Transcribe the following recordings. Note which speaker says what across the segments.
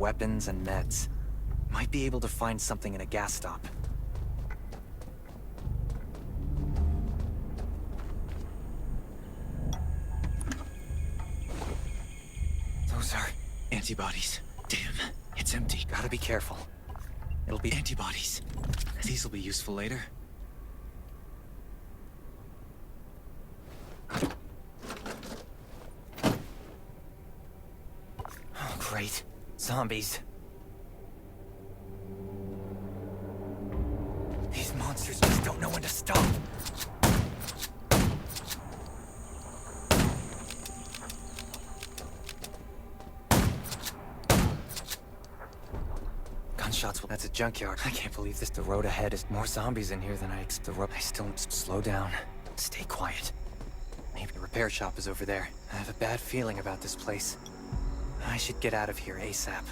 Speaker 1: weapons and meds. Might be able to find something in a gas stop. Those are antibodies. Damn, it's empty. Gotta be careful. It'll be antibodies. These will be useful later. Oh, great. Zombies. These monsters just don't know when to stop. Gunshots. That's a junkyard. I can't believe this. The road ahead is more zombies in here than I expect. The road. I still slow down. Stay quiet. Maybe the repair shop is over there. I have a bad feeling about this place. I should get out of here ASAP.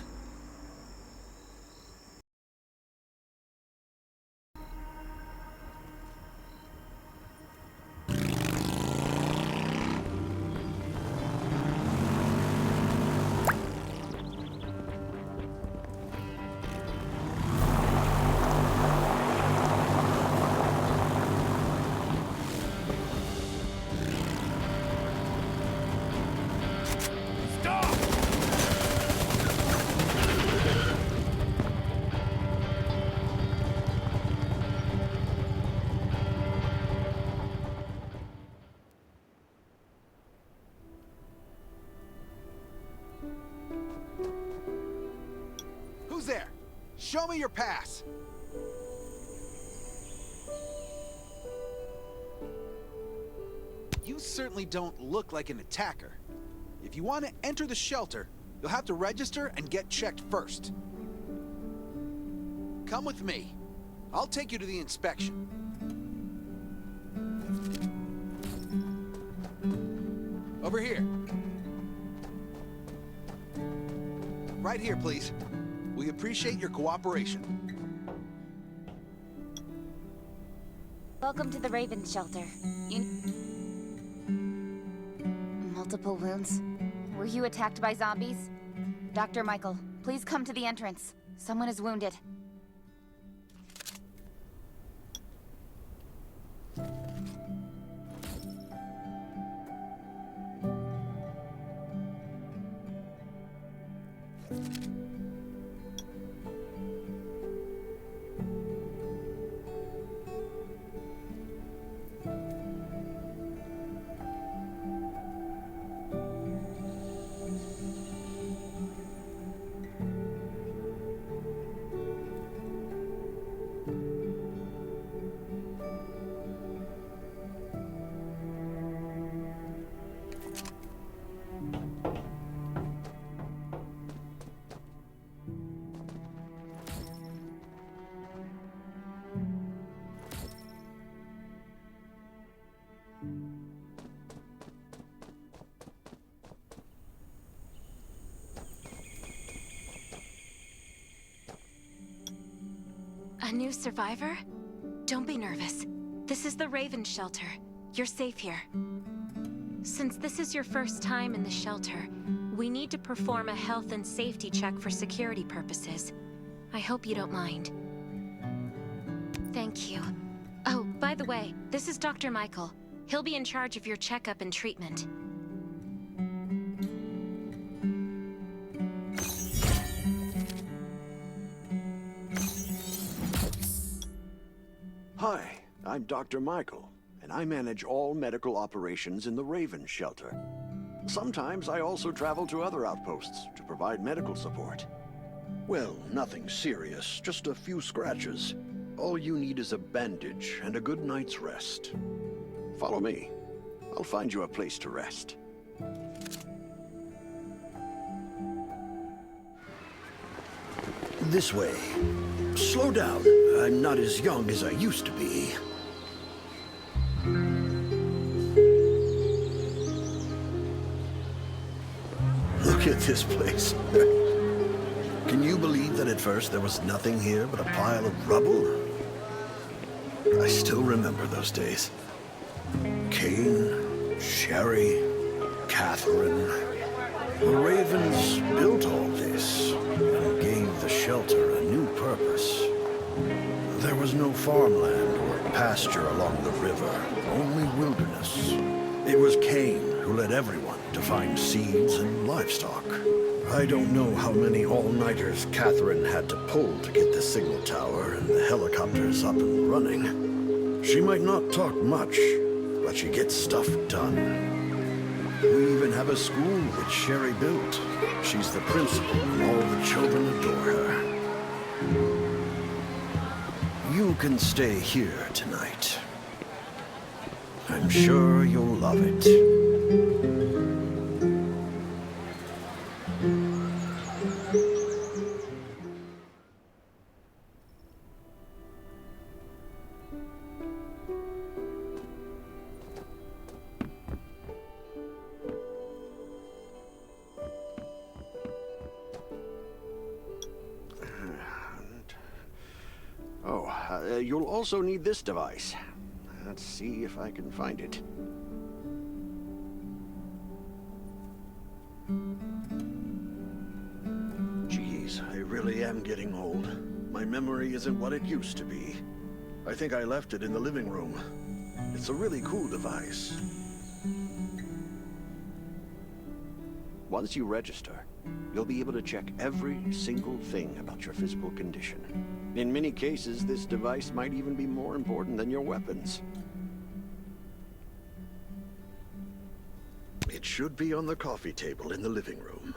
Speaker 2: Who's there? Show me your pass. You certainly don't look like an attacker. If you want to enter the shelter, you'll have to register and get checked first. Come with me. I'll take you to the inspection. Over here. Right here, please. We appreciate your cooperation.
Speaker 3: Welcome to the Raven Shelter. Multiple wounds? Were you attacked by zombies? Dr. Michael, please come to the entrance. Someone is wounded.
Speaker 4: A new survivor? Don't be nervous. This is the Raven Shelter. You're safe here. Since this is your first time in the shelter, we need to perform a health and safety check for security purposes. I hope you don't mind. Thank you. Oh, by the way, this is Dr. Michael. He'll be in charge of your checkup and treatment.
Speaker 5: Hi, I'm Dr. Michael, and I manage all medical operations in the Raven Shelter. Sometimes I also travel to other outposts to provide medical support. Well, nothing serious, just a few scratches. All you need is a bandage and a good night's rest. Follow me. I'll find you a place to rest. This way. Slow down. I'm not as young as I used to be. Look at this place. Can you believe that at first there was nothing here but a pile of rubble? I still remember those days. Kane, Sherry, Catherine. The Ravens built all this and gave the shelter a new purpose. There was no farmland or pasture along the river, only wilderness. It was Cain who led everyone to find seeds and livestock. I don't know how many all-nighters Catherine had to pull to get the signal tower and the helicopters up and running. She might not talk much, but she gets stuff done. We even have a school which Sherry built. She's the principal and all the children adore her. You can stay here tonight. I'm sure you'll love it. You'll also need this device. Let's see if I can find it. Geez, I really am getting old. My memory isn't what it used to be. I think I left it in the living room. It's a really cool device. Once you register, you'll be able to check every single thing about your physical condition. In many cases, this device might even be more important than your weapons. It should be on the coffee table in the living room.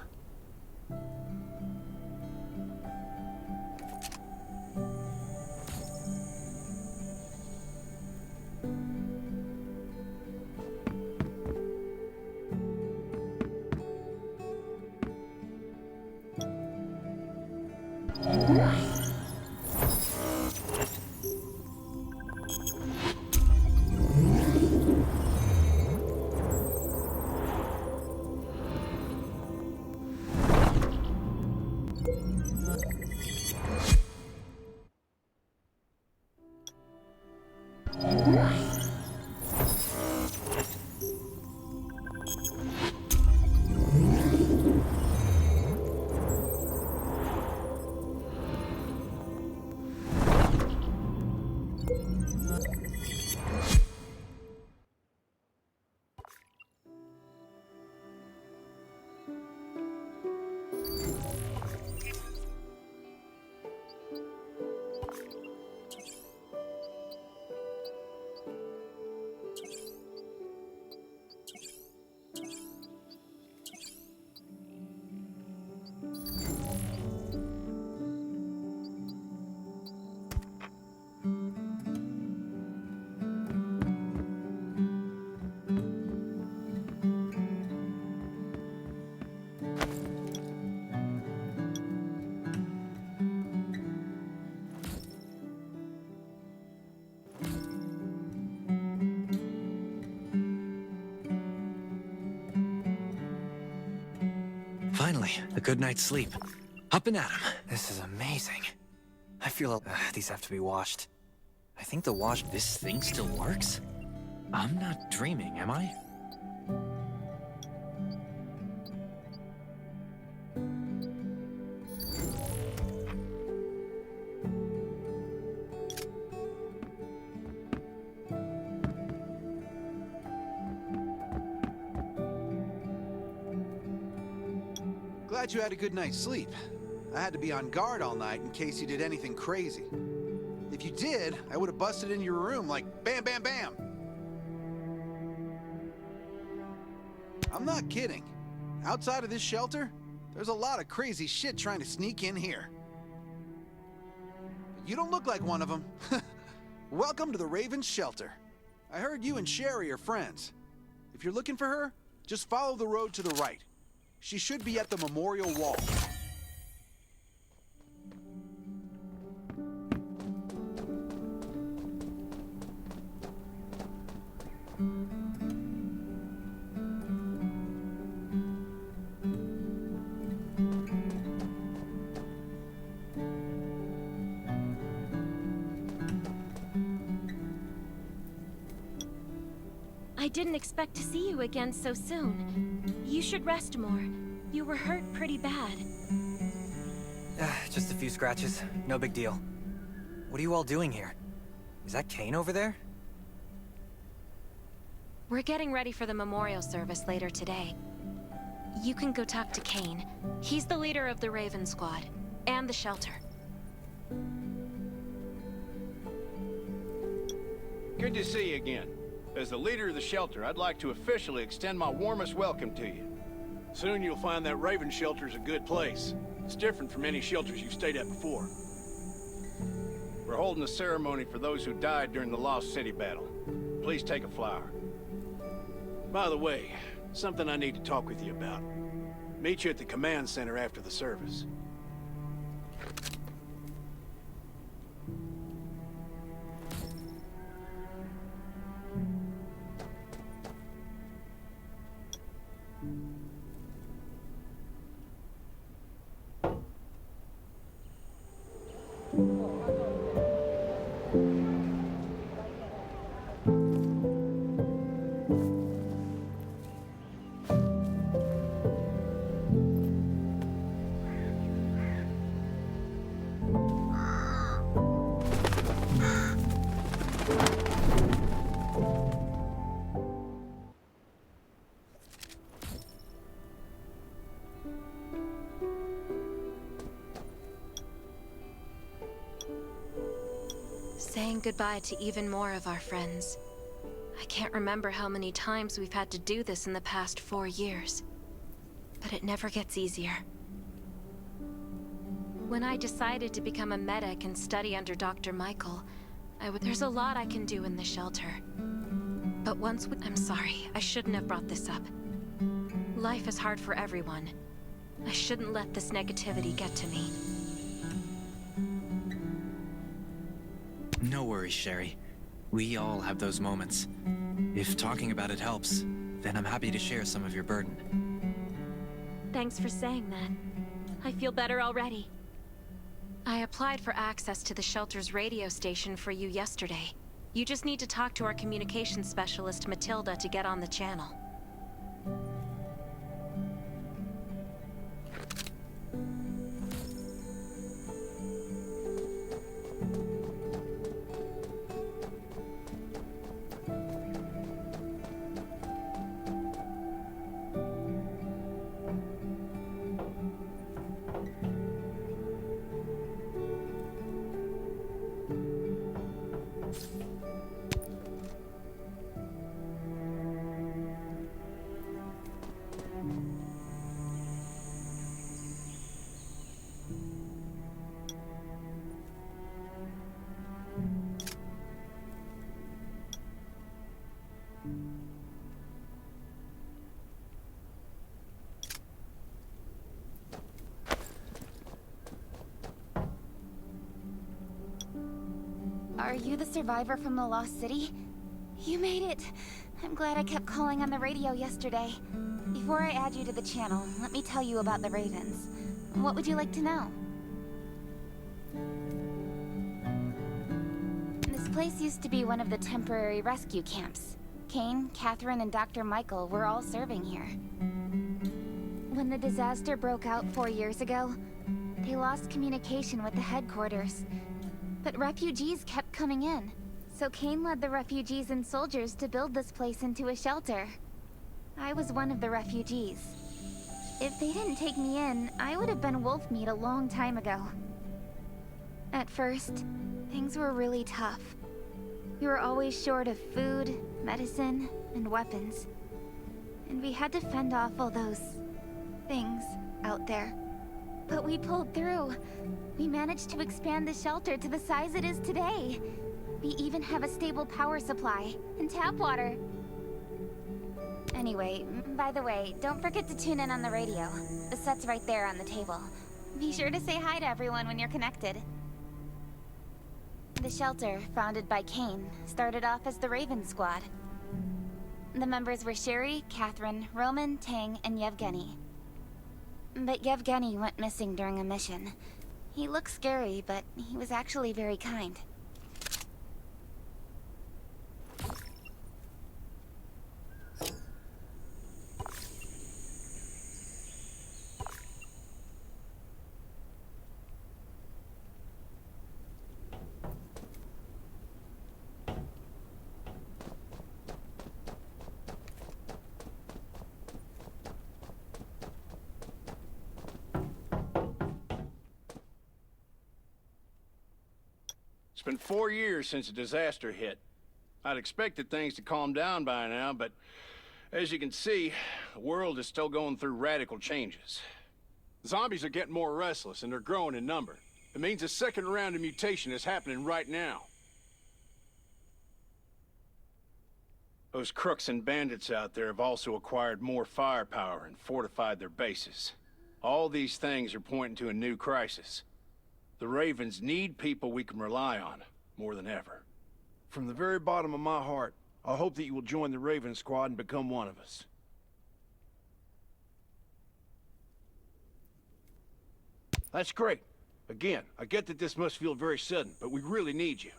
Speaker 1: Finally, a good night's sleep. Up and at 'em. This is amazing. I feel these have to be washed. I think the wash... This thing still works? I'm not dreaming, am I?
Speaker 2: Glad you had a good night's sleep. I had to be on guard all night in case you did anything crazy. If you did, I would have busted into your room like bam, bam, bam. I'm not kidding. Outside of this shelter, there's a lot of crazy shit trying to sneak in here. But you don't look like one of them. Welcome to the Raven's shelter. I heard you and Sherry are friends. If you're looking for her, just follow the road to the right. She should be at the memorial wall.
Speaker 4: I didn't expect to see you again so soon. You should rest more. You were hurt pretty bad.
Speaker 1: Just a few scratches. No big deal. What are you all doing here? Is that Kane over there?
Speaker 4: We're getting ready for the memorial service later today. You can go talk to Kane. He's the leader of the Raven Squad, and the shelter.
Speaker 6: Good to see you again. As the leader of the shelter, I'd like to officially extend my warmest welcome to you. Soon you'll find that Raven shelter's a good place. It's different from any shelters you've stayed at before. We're holding a ceremony for those who died during the Lost City battle. Please take a flower. By the way, something I need to talk with you about. Meet you at the command center after the service.
Speaker 4: Saying goodbye to even more of our friends. I can't remember how many times we've had to do this in the past 4 years. But it never gets easier. When I decided to become a medic and study under Dr. Michael, there's a lot I can do in the shelter. But I'm sorry, I shouldn't have brought this up. Life is hard for everyone. I shouldn't let this negativity get to me.
Speaker 7: No worries, Sherry. We all have those moments. If talking about it helps, then I'm happy to share some of your burden.
Speaker 4: Thanks for saying that. I feel better already. I applied for access to the shelter's radio station for you yesterday. You just need to talk to our communications specialist, Matilda, to get on the channel.
Speaker 3: Are you the survivor from the Lost City? You made it! I'm glad I kept calling on the radio yesterday. Before I add you to the channel, let me tell you about the Ravens. What would you like to know? This place used to be one of the temporary rescue camps. Kane, Catherine, and Dr. Michael were all serving here. When the disaster broke out 4 years ago, they lost communication with the headquarters. But refugees kept coming in, so Kane led the refugees and soldiers to build this place into a shelter. I was one of the refugees. If they didn't take me in, I would have been wolf meat a long time ago. At first, things were really tough. We were always short of food, medicine, and weapons. And we had to fend off all those things out there. But we pulled through. We managed to expand the shelter to the size it is today. We even have a stable power supply and tap water. Anyway, by the way, don't forget to tune in on the radio. The set's right there on the table. Be sure to say hi to everyone when you're connected. The shelter, founded by Kane, started off as the Raven Squad. The members were Sherry, Catherine, Roman, Tang, and Yevgeny. But Yevgeny went missing during a mission. He looked scary, but he was actually very kind.
Speaker 6: It's been 4 years since the disaster hit. I'd expected things to calm down by now, but as you can see, the world is still going through radical changes. Zombies are getting more restless, and they're growing in number. It means a second round of mutation is happening right now. Those crooks and bandits out there have also acquired more firepower and fortified their bases. All these things are pointing to a new crisis. The Ravens need people we can rely on, more than ever.
Speaker 8: From the very bottom of my heart, I hope that you will join the Raven Squad and become one of us. That's great. Again, I get that this must feel very sudden, but we really need you.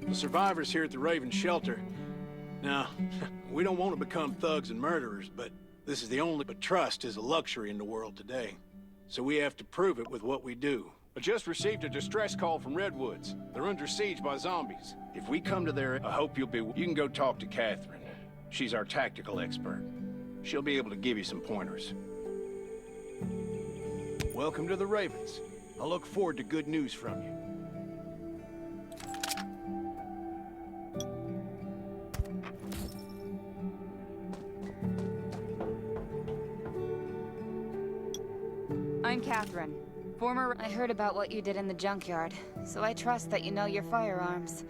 Speaker 6: The survivors here at the Raven Shelter. Now, we don't want to become thugs and murderers, but this is the only... But trust is a luxury in the world today. So we have to prove it with what we do. I just received a distress call from Redwoods. They're under siege by zombies. If we come to their... I hope you'll be... You can go talk to Catherine. She's our tactical expert. She'll be able to give you some pointers.
Speaker 8: Welcome to the Ravens. I look forward to good news from you.
Speaker 9: I'm Catherine. I heard about what you did in the junkyard, so I trust that you know your firearms.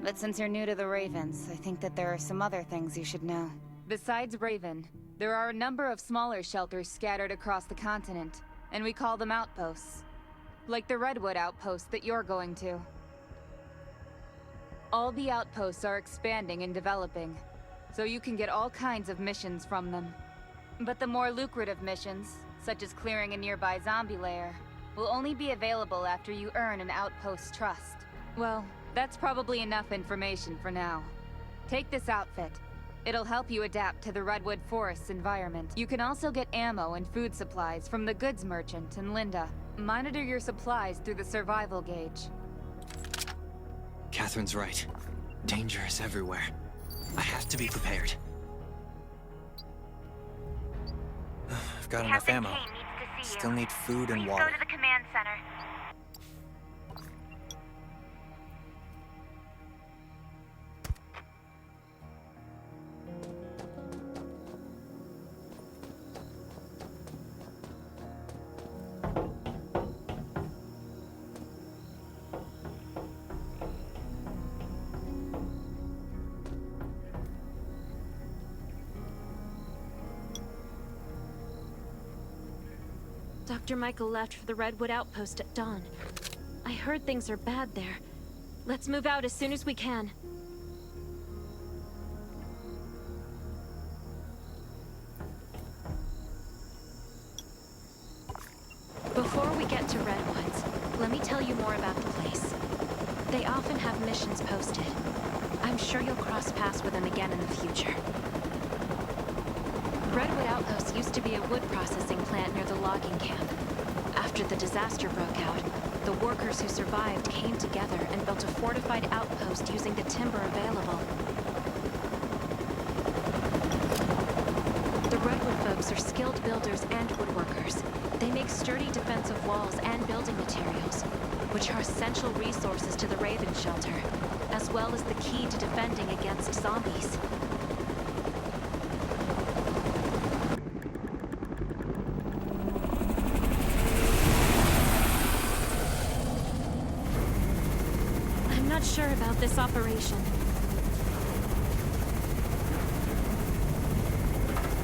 Speaker 9: But since you're new to the Ravens, I think that there are some other things you should know. Besides Raven, there are a number of smaller shelters scattered across the continent, and we call them outposts. Like the Redwood outpost that you're going to. All the outposts are expanding and developing, so you can get all kinds of missions from them. But the more lucrative missions, such as clearing a nearby zombie lair, will only be available after you earn an outpost's trust. Well, that's probably enough information for now. Take this outfit. It'll help you adapt to the Redwood Forest's environment. You can also get ammo and food supplies from the goods merchant and Linda. Monitor your supplies through the survival gauge.
Speaker 7: Catherine's right. Danger is everywhere. I have to be prepared.
Speaker 1: I've got enough
Speaker 3: Captain
Speaker 1: ammo.
Speaker 3: Kane needs to see you.
Speaker 1: Still need food and
Speaker 3: Please
Speaker 1: water.
Speaker 3: go to the command center.
Speaker 4: Dr. Michael left for the Redwood outpost at dawn. I heard things are bad there. Let's move out as soon as we can. Before we get to Redwoods, let me tell you more about the place. They often have missions posted. I'm sure you'll cross paths with them again in the future. Redwood Outpost used to be a wood processing plant near the logging camp. After the disaster broke out, the workers who survived came together and built a fortified outpost using the timber available. The Redwood folks are skilled builders and woodworkers. They make sturdy defensive walls and building materials, which are essential resources to the Raven Shelter, as well as the key to defending against zombies. I'm not sure about this operation.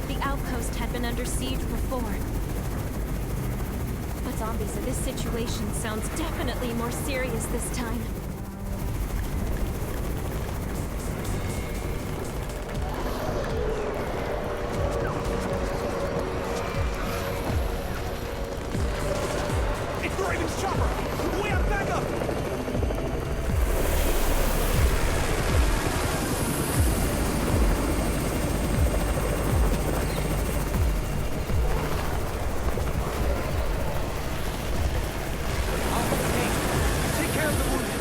Speaker 4: The outpost had been under siege before. But zombies in this situation sounds definitely more serious this time.
Speaker 2: Chopper! We have backup!
Speaker 1: Take care of the wounded.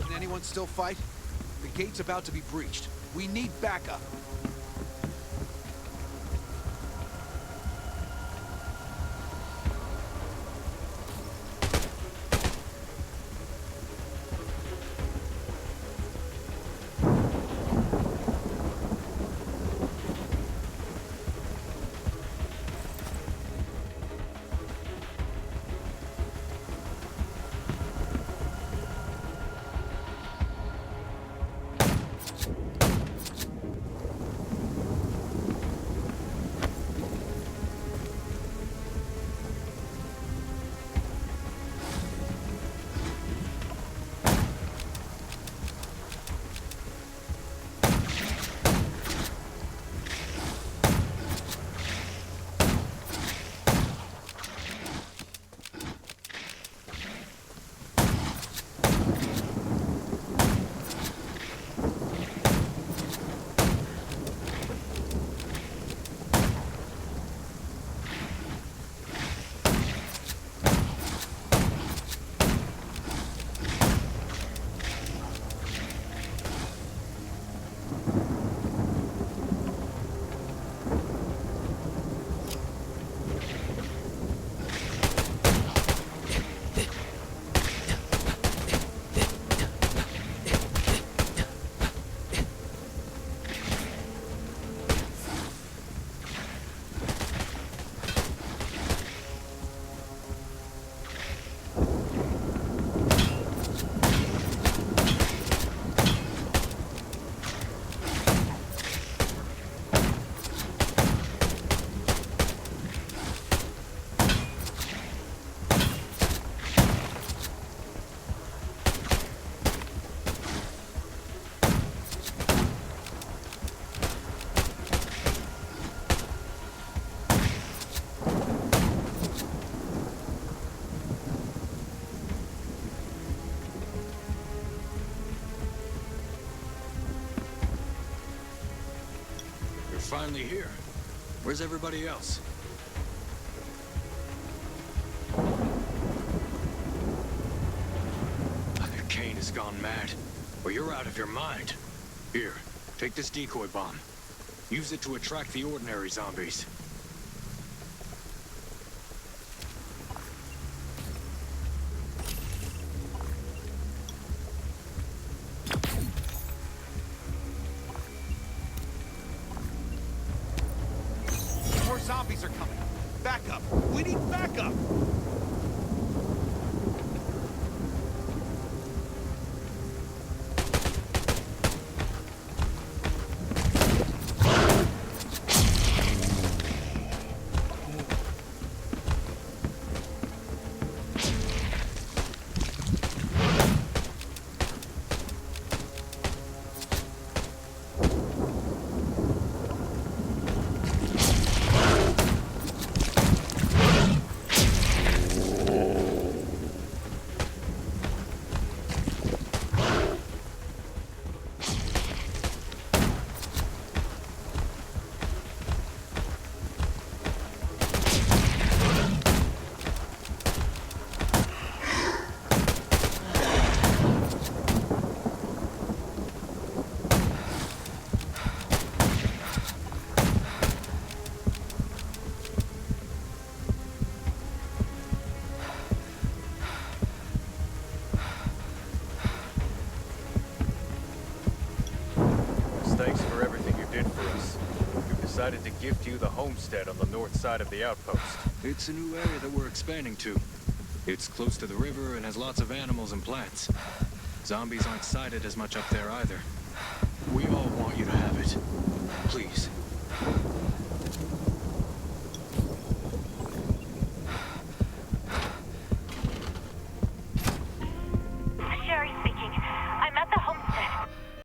Speaker 2: Can anyone still fight? The gate's about to be breached. We need backup.
Speaker 8: Finally here. Where's everybody else? Kane has gone mad. Well, you're out of your mind. Here, take this decoy bomb. Use it to attract the ordinary zombies.
Speaker 2: More zombies are coming. Backup. We need backup.
Speaker 10: decided to gift you the homestead on the north side of the outpost.
Speaker 8: It's a new area that we're expanding to. It's close to the river and has lots of animals and plants. Zombies aren't sighted as much up there either. We all want you to have it. Please.